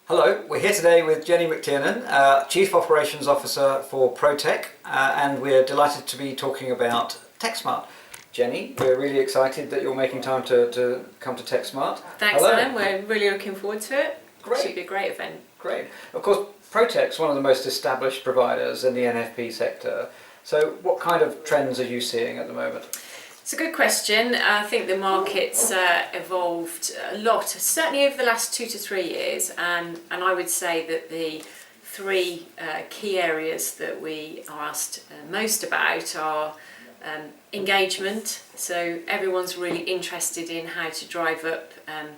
Hello, we're here today with Jenny McTiernan, Chief Operations Officer for Protech, and we're delighted to be talking about TechSmart. Jenny, we're really excited that you're making time to come to TechSmart. Thanks, Alan. We're really looking forward to it. Great. It should be a great event. Great. Of course, Protech's one of the most established providers in the NFP sector. So what kind of trends are you seeing at the moment? It's a good question. I think the market's evolved a lot, certainly over the last 2 to 3 years, and I would say that the three key areas that we are asked most about are engagement. So everyone's really interested in how to drive up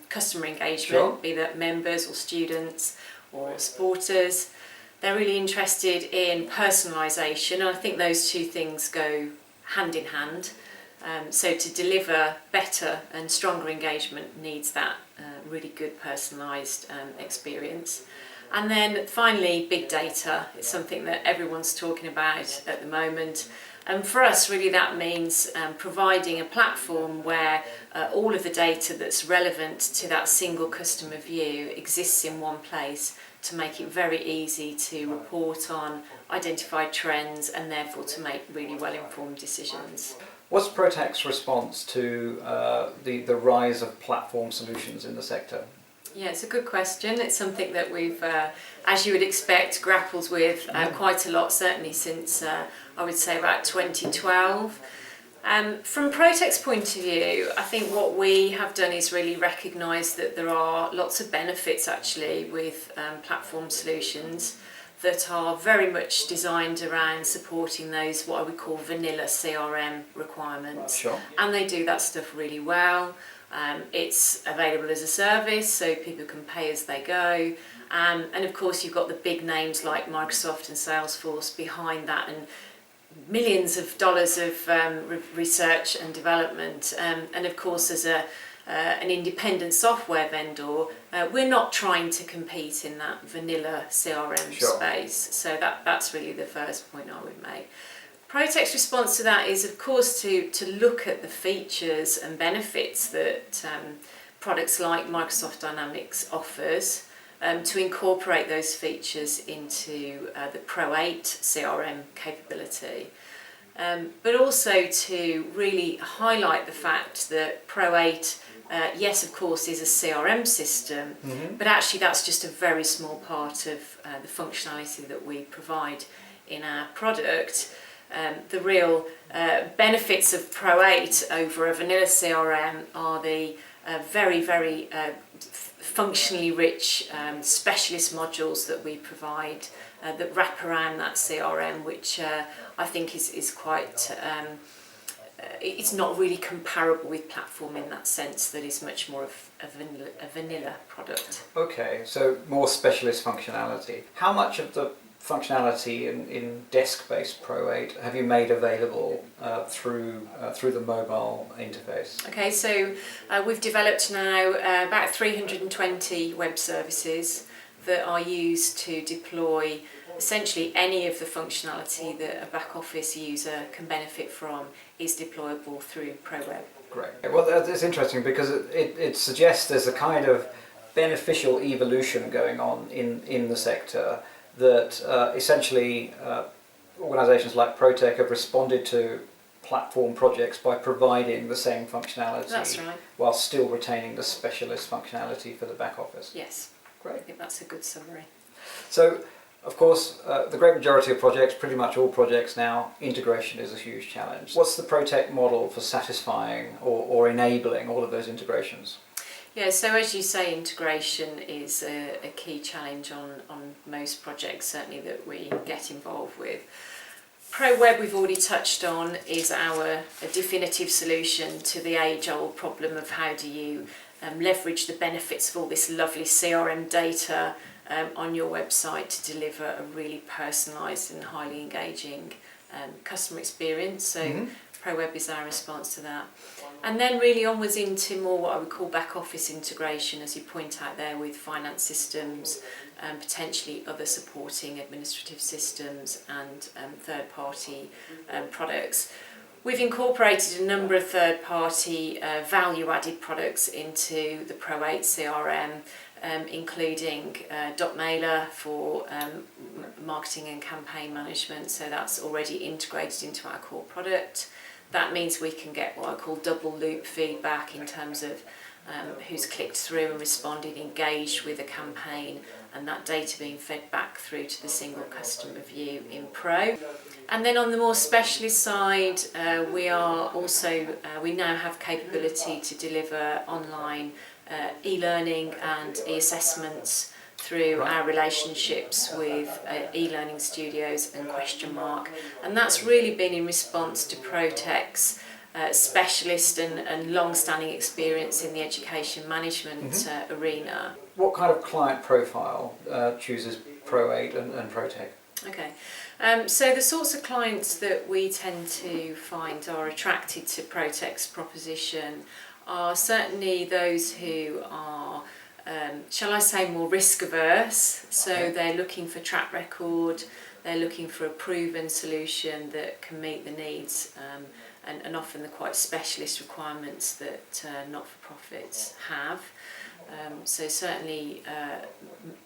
customer engagement, Sure. be that members or students or supporters. They're really interested in personalisation, and I think those two things go hand in hand. So to deliver better and stronger engagement needs that really good personalised experience. And then finally, big data is something that everyone's talking about at the moment. And for us, really that means providing a platform where all of the data that's relevant to that single customer view exists in one place to make it very easy to report on, identify trends, and therefore to make really well-informed decisions. What's Protech's response to the rise of platform solutions in the sector? Yeah, it's a good question. It's something that we've, as you would expect, grappled with quite a lot, certainly since I would say about 2012. From Protech's point of view, I think what we have done is really recognise that there are lots of benefits actually with platform solutions that are very much designed around supporting those what I would call vanilla CRM requirements. Sure. And they do that stuff really well. It's available as a service, so people can pay as they go. And of course you've got the big names like Microsoft and Salesforce behind that, and millions of dollars of research and development. And of course as an independent software vendor, we're not trying to compete in that vanilla CRM Sure. space. So that's really the first point I would make. Protech's response to that is, of course, to look at the features and benefits that products like Microsoft Dynamics offers, to incorporate those features into the Pro 8 CRM capability. But also to really highlight the fact that Pro 8, yes, of course, is a CRM system, but actually that's just a very small part of the functionality that we provide in our product. The real benefits of Pro 8 over a vanilla CRM are the very, very functionally rich specialist modules that we provide that wrap around that CRM, which I think is quite, it's not really comparable with platform in that sense, that is much more of a vanilla product. Okay, so more specialist functionality. How much of the functionality in desk-based Pro 8 have you made available through the mobile interface? Okay, so we've developed now about 320 web services that are used to deploy essentially any of the functionality that a back office user can benefit from is deployable through ProWeb. Great. Well, that's interesting because it suggests there's a kind of beneficial evolution going on in the sector, that essentially organisations like Protech have responded to platform projects by providing the same functionality. That's right. While still retaining the specialist functionality for the back office. Yes. Great. I think that's a good summary. So, of course, the great majority of projects, pretty much all projects now, integration is a huge challenge. What's the Protech model for satisfying or enabling all of those integrations? Yeah, so as you say, integration is a key challenge on most projects, certainly that we get involved with. ProWeb, we've already touched on, is our definitive solution to the age-old problem of how do you leverage the benefits of all this lovely CRM data on your website to deliver a really personalised and highly engaging customer experience. So ProWeb is our response to that. And then really onwards into more what I would call back office integration, as you point out there, with finance systems, potentially other supporting administrative systems and third-party products. We've incorporated a number of third-party value-added products into the Pro 8 CRM including .mailer for marketing and campaign management, so that's already integrated into our core product. That means we can get what I call double loop feedback in terms of who's clicked through and responded, engaged with a campaign, and that data being fed back through to the single customer view in Pro. And then on the more specialist side, we now have capability to deliver online e-learning and e-assessments through our relationships with e-learning studios and Question Mark, and that's really been in response to Protech's specialist and long-standing experience in the education management arena. What kind of client profile chooses Pro8 and Protech? Okay, so the sorts of clients that we tend to find are attracted to Protech's proposition are certainly those who are, shall I say, more risk averse. So they're looking for track record, they're looking for a proven solution that can meet the needs and often the quite specialist requirements that not-for-profits have. So certainly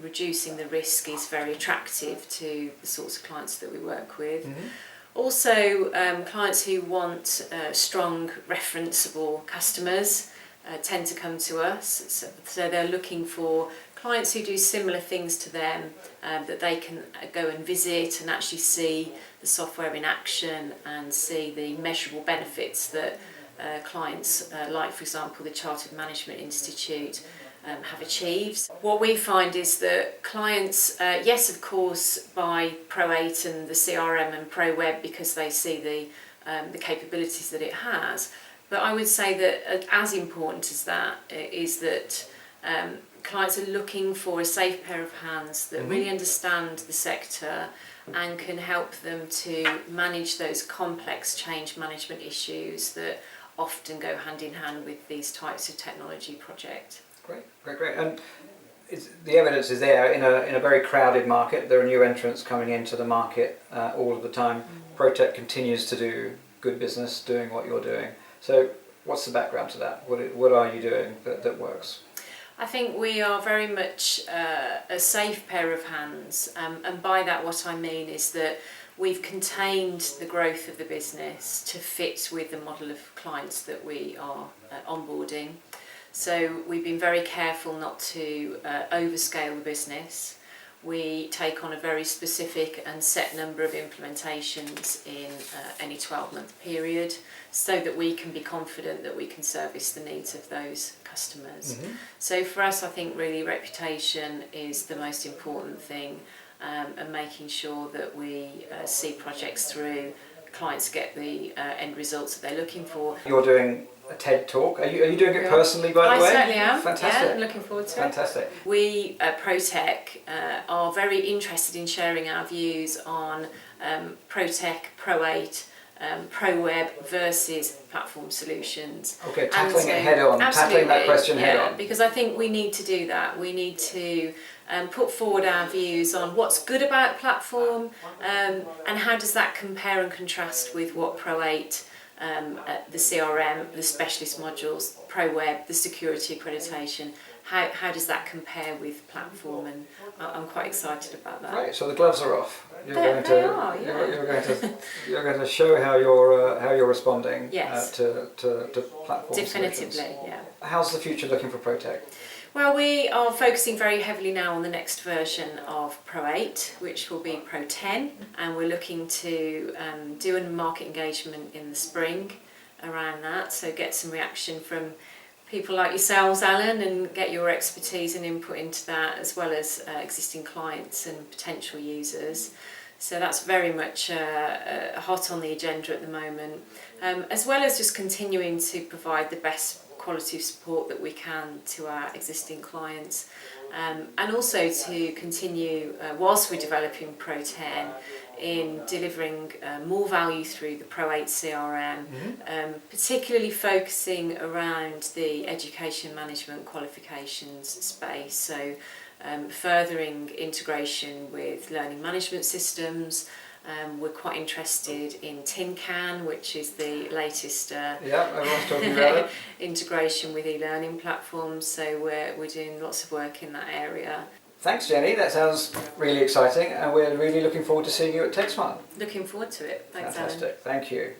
reducing the risk is very attractive to the sorts of clients that we work with. Also, clients who want strong referenceable customers tend to come to us, so they're looking for clients who do similar things to them, that they can go and visit and actually see the software in action and see the measurable benefits that clients like, for example, the Chartered Management Institute have achieved. What we find is that clients, yes, of course, buy Pro8 and the CRM and ProWeb because they see the capabilities that it has, but I would say that as important as that is that clients are looking for a safe pair of hands that really understand the sector and can help them to manage those complex change management issues that often go hand in hand with these types of technology projects. Great. And the evidence is there in a very crowded market. There are new entrants coming into the market all of the time. Protech continues to do good business doing what you're doing. So what's the background to that? What are you doing that works? I think we are very much a safe pair of hands, and by that what I mean is that we've contained the growth of the business to fit with the model of clients that we are onboarding. So we've been very careful not to overscale the business. We take on a very specific and set number of implementations in any 12-month period so that we can be confident that we can service the needs of those customers. So for us, I think really reputation is the most important thing, and making sure that we see projects through, clients get the end results that they're looking for. You're doing a TED Talk. Are you doing it personally, by the way? I certainly am. Fantastic. Yeah, I'm looking forward to it. Fantastic. We at Protech are very interested in sharing our views on Protech, Pro8, ProWeb versus platform solutions. Okay, tackling it head on, tackling that question head on. Because I think we need to do that. We need to put forward our views on what's good about platform and how does that compare and contrast with what Pro8, the CRM, the specialist modules, ProWeb, the security accreditation, how does that compare with platform, and I'm quite excited about that. Right, so the gloves are off. You're going to show how you're responding to platform Definitively, solutions. yeah. How's the future looking for Protech? Well, we are focusing very heavily now on the next version of Pro8, which will be Pro 10, and we're looking to do a market engagement in the spring around that, so get some reaction from people like yourselves, Alan, and get your expertise and input into that, as well as existing clients and potential users. So that's very much hot on the agenda at the moment, as well as just continuing to provide the best quality of support that we can to our existing clients, and also to continue, whilst we're developing Pro 10, in delivering more value through the Pro8 CRM, particularly focusing around the education management qualifications space, so furthering integration with learning management systems, We're quite interested in Tin Can, which is the latest Yeah, everyone's talking about it. integration with e-learning platforms. So we're doing lots of work in that area. Thanks, Jenny. That sounds really exciting, and we're really looking forward to seeing you at TechSmart. Looking forward to it. Thanks, Alan. Fantastic. Thank you.